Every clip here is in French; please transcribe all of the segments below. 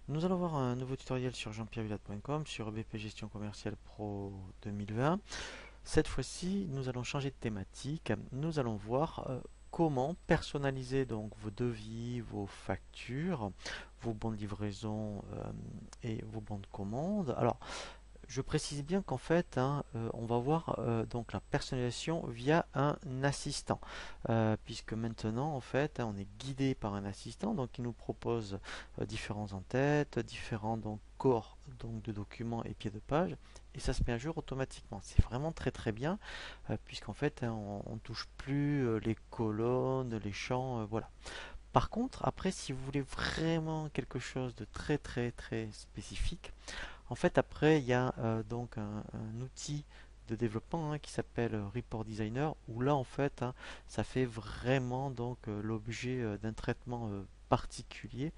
Nous allons voir un nouveau tutoriel sur jean-pierre-villade.com sur EBP Gestion Commerciale Pro 2020. Cette fois-ci, nous allons changer de thématique. Nous allons voir comment personnaliser donc vos devis, vos factures, vos bons de livraison et vos bons de commande. Alors, je précise bien qu'en fait, on va voir donc la personnalisation via un assistant, puisque maintenant, en fait, on est guidé par un assistant, donc il nous propose différents en-têtes, différents donc corps donc de documents et pieds de page, et ça se met à jour automatiquement. C'est vraiment très très bien, puisqu'en fait, on touche plus les colonnes, les champs, voilà. Par contre, après, si vous voulez vraiment quelque chose de très très très spécifique, en fait, après, il y a donc un outil de développement qui s'appelle Report Designer, où là, en fait, ça fait vraiment donc l'objet d'un traitement particulier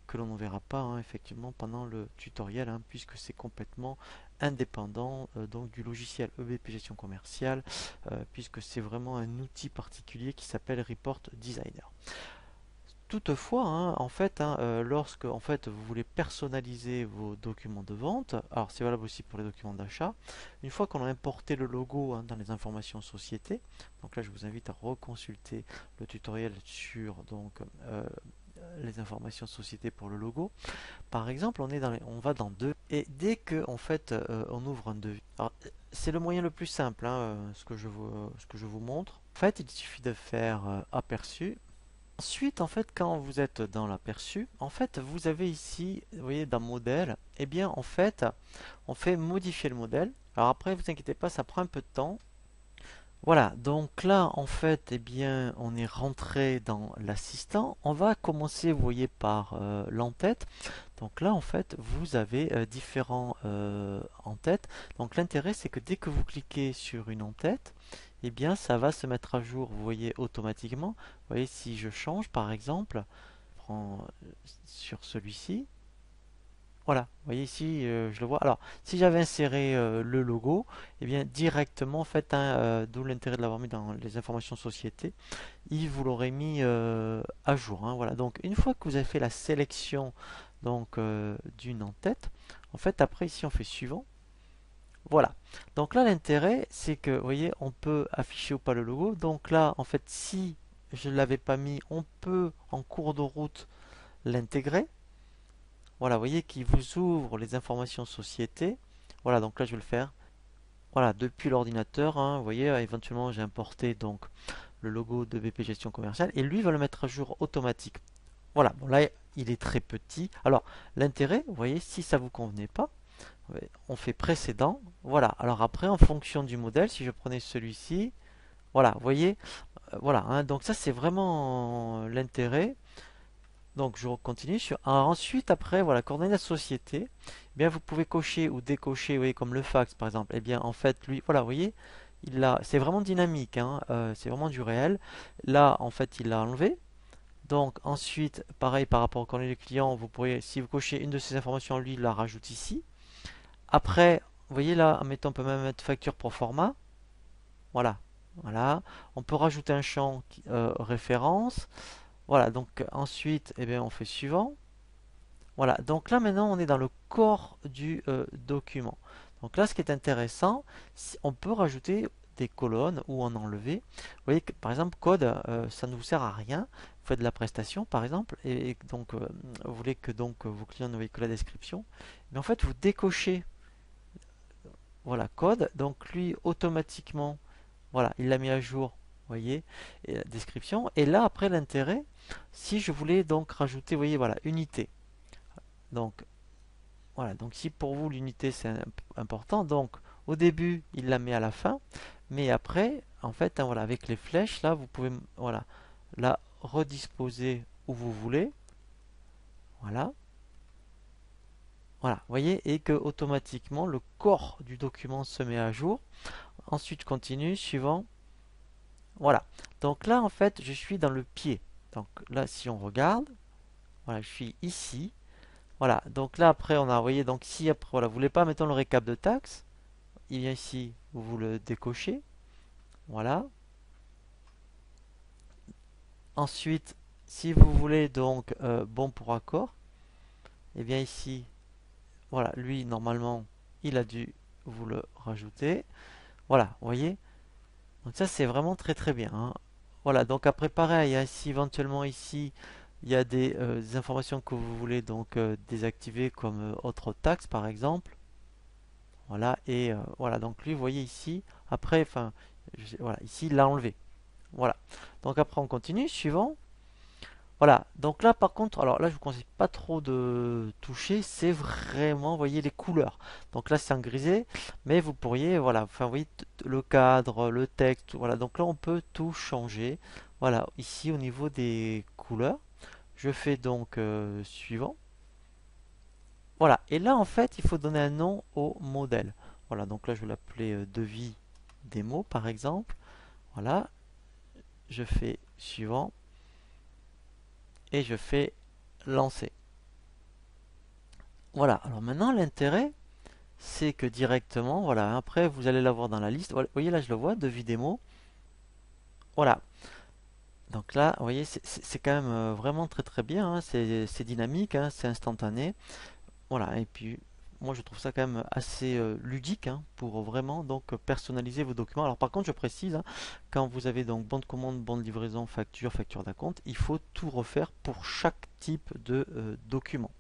que l'on ne verra pas effectivement pendant le tutoriel, puisque c'est complètement indépendant donc du logiciel EBP Gestion Commerciale, puisque c'est vraiment un outil particulier qui s'appelle Report Designer. Toutefois, en fait, lorsque en fait, vous voulez personnaliser vos documents de vente, alors c'est valable aussi pour les documents d'achat, une fois qu'on a importé le logo dans les informations société, donc là je vous invite à reconsulter le tutoriel sur donc, les informations société pour le logo. Par exemple, on va dans deux, et dès que en fait, on ouvre un devis, alors, c'est le moyen le plus simple, ce que je vous montre. En fait, il suffit de faire aperçu. Ensuite, en fait, quand vous êtes dans l'aperçu, en fait, vous avez ici, vous voyez, dans modèle, eh bien, en fait, on fait modifier le modèle. Alors après, vous inquiétez pas, ça prend un peu de temps. Voilà, donc là, en fait, eh bien, on est rentré dans l'assistant. On va commencer, vous voyez, par l'entête. Donc là, en fait, vous avez différents en-têtes. Donc l'intérêt, c'est que dès que vous cliquez sur une en-tête, eh bien, ça va se mettre à jour, vous voyez, automatiquement. Vous voyez, si je change, par exemple, je prends sur celui-ci. Voilà, vous voyez ici, je le vois. Alors, si j'avais inséré le logo, eh bien directement, en fait, d'où l'intérêt de l'avoir mis dans les informations société, il vous l'aurait mis à jour. Voilà, donc une fois que vous avez fait la sélection donc d'une en-tête, en fait, après ici, on fait suivant. Voilà. Donc là, l'intérêt, c'est que, vous voyez, on peut afficher ou pas le logo. Donc là, en fait, si je ne l'avais pas mis, on peut en cours de route l'intégrer. Voilà, vous voyez qu'il vous ouvre les informations société. Voilà, donc là je vais le faire. Voilà, depuis l'ordinateur, vous voyez, éventuellement j'ai importé donc le logo de BP Gestion Commerciale et lui va le mettre à jour automatique. Voilà, bon là il est très petit. Alors l'intérêt, vous voyez, si ça vous convenait pas, on fait précédent. Voilà, alors après en fonction du modèle, si je prenais celui-ci, voilà, vous voyez, voilà, donc ça c'est vraiment l'intérêt. Donc je continue sur. Alors, ensuite, après, voilà, coordonnées de la société. Eh bien, vous pouvez cocher ou décocher, vous voyez, comme le fax par exemple. Eh bien, en fait, lui, voilà, vous voyez, c'est vraiment dynamique, c'est vraiment du réel. Là, en fait, il l'a enlevé. Donc ensuite, pareil par rapport aux coordonnées du client, vous pourriez, si vous cochez une de ces informations, lui, il la rajoute ici. Après, vous voyez là, mettons, on peut même mettre facture pro forma. Voilà, voilà. On peut rajouter un champ référence. Voilà, donc ensuite, eh bien, on fait suivant. Voilà, donc là maintenant on est dans le corps du document. Donc là ce qui est intéressant, on peut rajouter des colonnes ou en enlever. Vous voyez que par exemple code, ça ne vous sert à rien. Vous faites de la prestation par exemple, et donc vous voulez que donc vos clients ne voient que la description. Mais en fait vous décochez voilà code, donc lui automatiquement, voilà, il l'a mis à jour, vous voyez, et la description. Et là après l'intérêt, si je voulais donc rajouter, vous voyez, voilà, unité. Donc voilà, donc si pour vous l'unité c'est important, donc au début il la met à la fin, mais après, en fait, voilà, avec les flèches là, vous pouvez voilà, la redisposer où vous voulez. Voilà, voilà, vous voyez, et que automatiquement le corps du document se met à jour. Ensuite, je continue, suivant. Voilà. Donc là, en fait, je suis dans le pied. Donc là, si on regarde, voilà, je suis ici. Voilà. Donc là, après, on a, vous voyez, donc si après, voilà, vous voulez pas, mettons le récap de taxes. Il vient ici, vous le décochez. Voilà. Ensuite, si vous voulez donc bon pour accord, Et bien ici, voilà, lui normalement, il a dû vous le rajouter. Voilà, vous voyez? Donc ça c'est vraiment très très bien, hein. Voilà, donc après pareil, il y a ici éventuellement ici, il y a des informations que vous voulez donc désactiver comme autre taxe par exemple. Voilà, et voilà, donc lui, vous voyez ici, après, enfin, voilà, ici, il l'a enlevé. Voilà. Donc après, on continue, suivant. Voilà, donc là, par contre, alors là, je vous conseille pas trop de toucher, c'est vraiment, vous voyez, les couleurs. Donc là, c'est en grisé, mais vous pourriez, voilà, enfin, vous voyez, le cadre, le texte, voilà. Donc là, on peut tout changer. Voilà, ici, au niveau des couleurs, je fais donc suivant. Voilà, et là en fait il faut donner un nom au modèle. Voilà, donc là je vais l'appeler devis démo par exemple. Voilà, je fais suivant et je fais lancer. Voilà, alors maintenant l'intérêt c'est que directement, voilà, après vous allez l'avoir dans la liste. Voilà, vous voyez là je le vois, devis démo. Voilà, donc là vous voyez c'est quand même vraiment très très bien, hein. C'est dynamique, hein, c'est instantané. Voilà, et puis moi je trouve ça quand même assez ludique, hein, pour vraiment donc personnaliser vos documents. Alors par contre je précise, hein, quand vous avez donc bon de commande, bon de livraison, facture, facture d'acompte, il faut tout refaire pour chaque type de document.